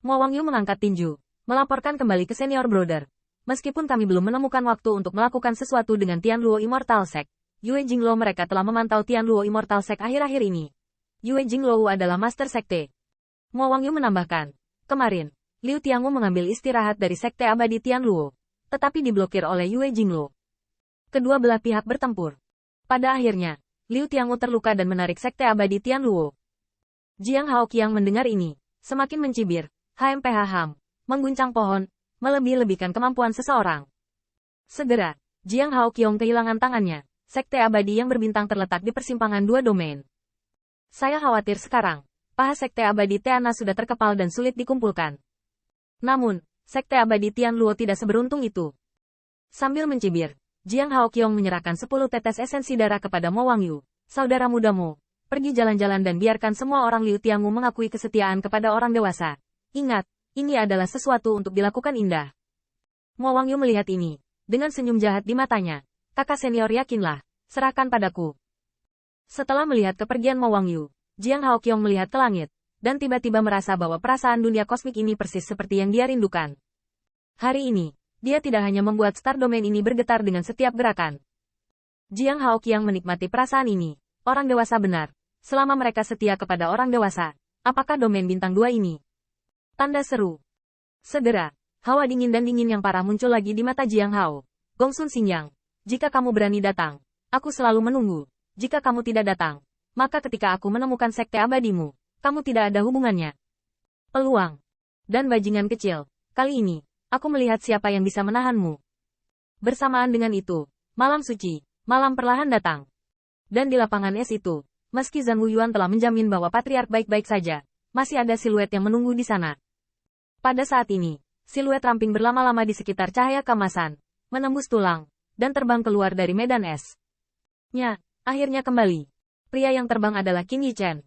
Mo Wangyu mengangkat tinju, melaporkan kembali ke senior brother. Meskipun kami belum menemukan waktu untuk melakukan sesuatu dengan Tianluo Immortal Sect, Yue Jingluo mereka telah memantau Tianluo Immortal Sect akhir-akhir ini. Yue Jingluo adalah master sekte. Mo Wangyu menambahkan, kemarin, Liu Tiangu mengambil istirahat dari sekte abadi Tianluo, tetapi diblokir oleh Yue Jingluo. Kedua belah pihak bertempur. Pada akhirnya, Liu Tiangu terluka dan menarik sekte abadi Tianluo. Jiang Haoqiang mendengar ini, semakin mencibir. HMPH HAM, mengguncang pohon, melebih-lebihkan kemampuan seseorang. Segera, Jiang Haoqiang kehilangan tangannya. Sekte abadi yang berbintang terletak di persimpangan dua domain. Saya khawatir sekarang, paha sekte abadi Tiana sudah terkepal dan sulit dikumpulkan. Namun, sekte abadi Tianluo tidak seberuntung itu. Sambil mencibir, Jiang Haoqiang menyerahkan 10 tetes esensi darah kepada Mo Wangyu. Saudara mudamu, pergi jalan-jalan dan biarkan semua orang Liu Tiangu mengakui kesetiaan kepada orang dewasa. Ingat, ini adalah sesuatu untuk dilakukan indah. Mo Wangyu melihat ini, dengan senyum jahat di matanya. Kakak senior yakinlah, serahkan padaku. Setelah melihat kepergian Mo Wangyu, Jiang Haoqiang melihat ke langit, dan tiba-tiba merasa bahwa perasaan dunia kosmik ini persis seperti yang dia rindukan. Hari ini, dia tidak hanya membuat Star Domain ini bergetar dengan setiap gerakan. Jiang Haoqiang menikmati perasaan ini, orang dewasa benar, selama mereka setia kepada orang dewasa. Apakah domain bintang 2 ini? Tanda seru. Segera, hawa dingin dan dingin yang parah muncul lagi di mata Jiang Hao. Gongsun Xingyang, jika kamu berani datang, aku selalu menunggu. Jika kamu tidak datang, maka ketika aku menemukan sekte abadimu, kamu tidak ada hubungannya. Peluang. Dan bajingan kecil, kali ini, aku melihat siapa yang bisa menahanmu. Bersamaan dengan itu, malam suci, malam perlahan datang. Dan di lapangan es itu, meski Zhan Wuyuan telah menjamin bahwa Patriark baik-baik saja, masih ada siluet yang menunggu di sana. Pada saat ini, siluet ramping berlama-lama di sekitar cahaya kemasan, menembus tulang, dan terbang keluar dari medan es. Akhirnya kembali. Pria yang terbang adalah Qin Yichen.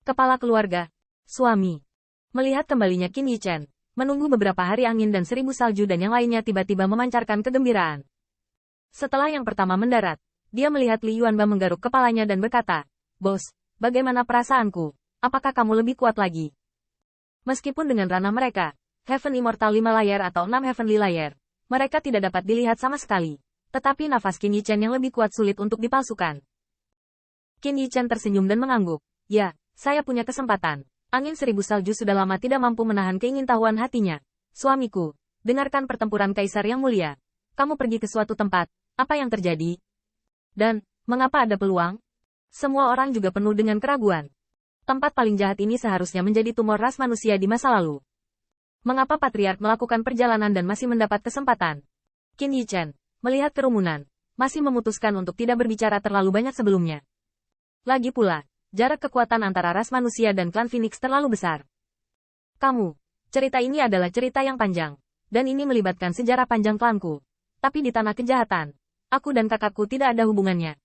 Kepala keluarga, suami. Melihat kembalinya Qin Yichen, menunggu beberapa hari angin dan 1000 salju dan yang lainnya tiba-tiba memancarkan kegembiraan. Setelah yang pertama mendarat, dia melihat Li Yuanba menggaruk kepalanya dan berkata, "Bos, bagaimana perasaanku? Apakah kamu lebih kuat lagi?" Meskipun dengan ranah mereka, Heaven Immortal 5 layer atau 6 Heavenly layer, mereka tidak dapat dilihat sama sekali. Tetapi nafas Qin Yichen yang lebih kuat sulit untuk dipalsukan. Qin Yichen tersenyum dan mengangguk. Ya, saya punya kesempatan. Angin 1000 salju sudah lama tidak mampu menahan keingintahuan hatinya. Suamiku, dengarkan pertempuran Kaisar yang mulia. Kamu pergi ke suatu tempat, apa yang terjadi? Dan, mengapa ada peluang? Semua orang juga penuh dengan keraguan. Tempat paling jahat ini seharusnya menjadi tumor ras manusia di masa lalu. Mengapa Patriark melakukan perjalanan dan masih mendapat kesempatan? Qin Yichen, melihat kerumunan, masih memutuskan untuk tidak berbicara terlalu banyak sebelumnya. Lagi pula, jarak kekuatan antara ras manusia dan klan Phoenix terlalu besar. Cerita ini adalah cerita yang panjang, dan ini melibatkan sejarah panjang klanku. Tapi di tanah kejahatan, aku dan kakakku tidak ada hubungannya.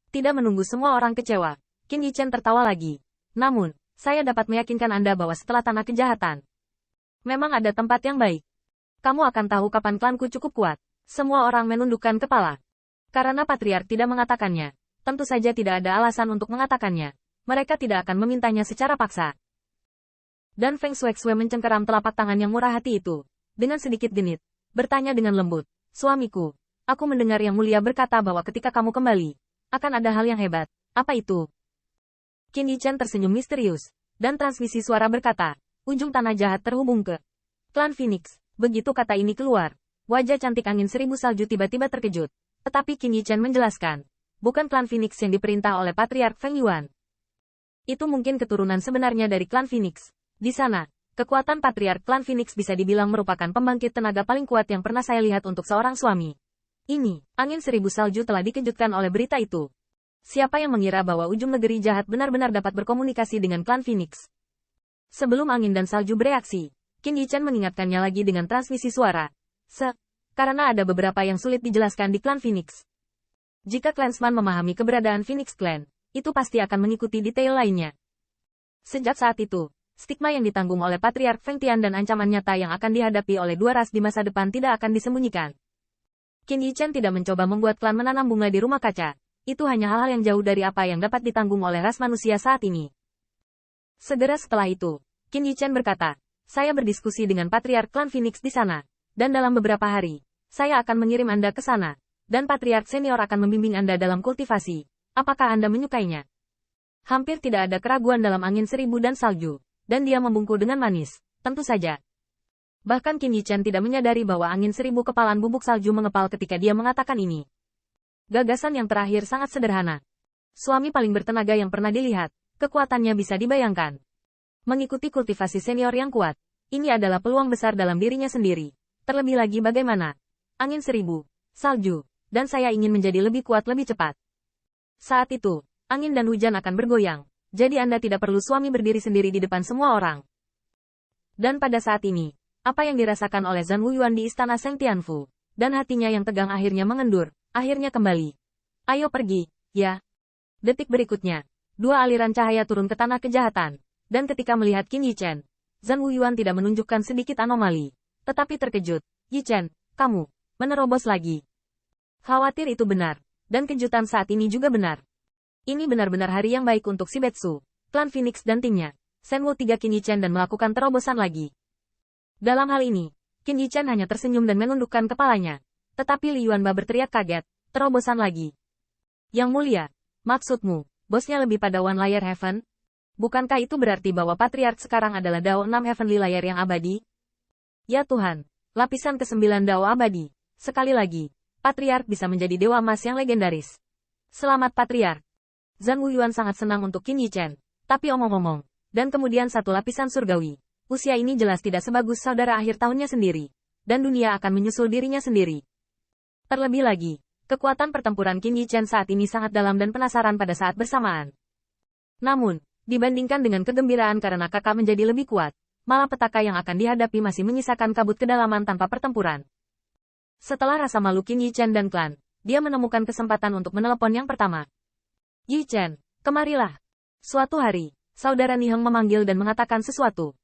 Tidak menunggu semua orang kecewa, Qin Yichen tertawa lagi. Namun, saya dapat meyakinkan Anda bahwa setelah tanah kejahatan, memang ada tempat yang baik. Kamu akan tahu kapan klanku cukup kuat. Semua orang menundukkan kepala. Karena Patriark tidak mengatakannya, tentu saja tidak ada alasan untuk mengatakannya. Mereka tidak akan memintanya secara paksa. Dan Feng Shuexue mencengkeram telapak tangan yang murah hati itu. Dengan sedikit genit, bertanya dengan lembut, "Suamiku, aku mendengar Yang Mulia berkata bahwa ketika kamu kembali, akan ada hal yang hebat. Apa itu?" Qin Yichen tersenyum misterius, dan transmisi suara berkata, "Ujung tanah jahat terhubung ke klan Phoenix." Begitu kata ini keluar, wajah cantik angin 1000 salju tiba-tiba terkejut. Tetapi Qin Yichen menjelaskan, bukan klan Phoenix yang diperintah oleh Patriark Feng Yuan. Itu mungkin keturunan sebenarnya dari klan Phoenix. Di sana, kekuatan Patriark klan Phoenix bisa dibilang merupakan pembangkit tenaga paling kuat yang pernah saya lihat untuk seorang suami. Ini, angin 1000 salju telah dikejutkan oleh berita itu. Siapa yang mengira bahwa ujung negeri jahat benar-benar dapat berkomunikasi dengan klan Phoenix? Sebelum angin dan salju bereaksi, Qin Yichen mengingatkannya lagi dengan transmisi suara. Karena ada beberapa yang sulit dijelaskan di klan Phoenix. Jika Clansman memahami keberadaan Phoenix Clan, itu pasti akan mengikuti detail lainnya. Sejak saat itu, stigma yang ditanggung oleh Patriark Feng Tian dan ancaman nyata yang akan dihadapi oleh dua ras di masa depan tidak akan disembunyikan. Qin Yichen tidak mencoba membuat klan menanam bunga di rumah kaca. Itu hanya hal-hal yang jauh dari apa yang dapat ditanggung oleh ras manusia saat ini. Segera setelah itu, Qin Yichen berkata, Saya berdiskusi dengan Patriark Klan Phoenix di sana. Dan dalam beberapa hari, saya akan mengirim Anda ke sana. Dan Patriark Senior akan membimbing Anda dalam kultivasi. Apakah Anda menyukainya? Hampir tidak ada keraguan dalam angin seribu dan salju. Dan dia membungkuk dengan manis. Tentu saja. Bahkan Qin Yichen tidak menyadari bahwa angin seribu kepalan bubuk salju mengepal ketika dia mengatakan ini. Gagasan yang terakhir sangat sederhana. Suami paling bertenaga yang pernah dilihat, kekuatannya bisa dibayangkan. Mengikuti kultivasi senior yang kuat, ini adalah peluang besar dalam dirinya sendiri. Terlebih lagi bagaimana? Angin seribu, salju, dan saya ingin menjadi lebih kuat lebih cepat. Saat itu, angin dan hujan akan bergoyang, jadi Anda tidak perlu suami berdiri sendiri di depan semua orang. Dan pada saat ini, apa yang dirasakan oleh Zhan Wuyuan di istana Seng Tianfu, dan hatinya yang tegang akhirnya mengendur, akhirnya kembali. Ayo pergi, ya. Detik berikutnya, dua aliran cahaya turun ke tanah kejahatan, dan ketika melihat Qin Yichen, Zhan Wuyuan tidak menunjukkan sedikit anomali, tetapi terkejut. Yichen, kamu menerobos lagi. Khawatir itu benar, dan kejutan saat ini juga benar. Ini benar-benar hari yang baik untuk Shibetsu, Klan Phoenix dan timnya, Shenwu 3 Qin Yichen dan melakukan terobosan lagi. Dalam hal ini, Qin Yichen hanya tersenyum dan menundukkan kepalanya, tetapi Li Yuanba berteriak kaget, terobosan lagi. Yang mulia, maksudmu, bosnya lebih pada One Layer Heaven? Bukankah itu berarti bahwa Patriark sekarang adalah Dao 6 Heavenly Layer yang abadi? Ya Tuhan, lapisan ke-9 Dao abadi. Sekali lagi, Patriark bisa menjadi Dewa Emas yang legendaris. Selamat Patriark. Zhan Wuyuan sangat senang untuk Qin Yichen, tapi omong-omong, dan kemudian satu lapisan surgawi. Usia ini jelas tidak sebagus saudara akhir tahunnya sendiri, dan dunia akan menyusul dirinya sendiri. Terlebih lagi, kekuatan pertempuran Qin Yichen saat ini sangat dalam dan penasaran pada saat bersamaan. Namun, dibandingkan dengan kegembiraan karena kakak menjadi lebih kuat, malah petaka yang akan dihadapi masih menyisakan kabut kedalaman tanpa pertempuran. Setelah rasa malu Qin Yichen dan klan, dia menemukan kesempatan untuk menelepon yang pertama. Yichen, kemarilah. Suatu hari, saudara Niheng memanggil dan mengatakan sesuatu.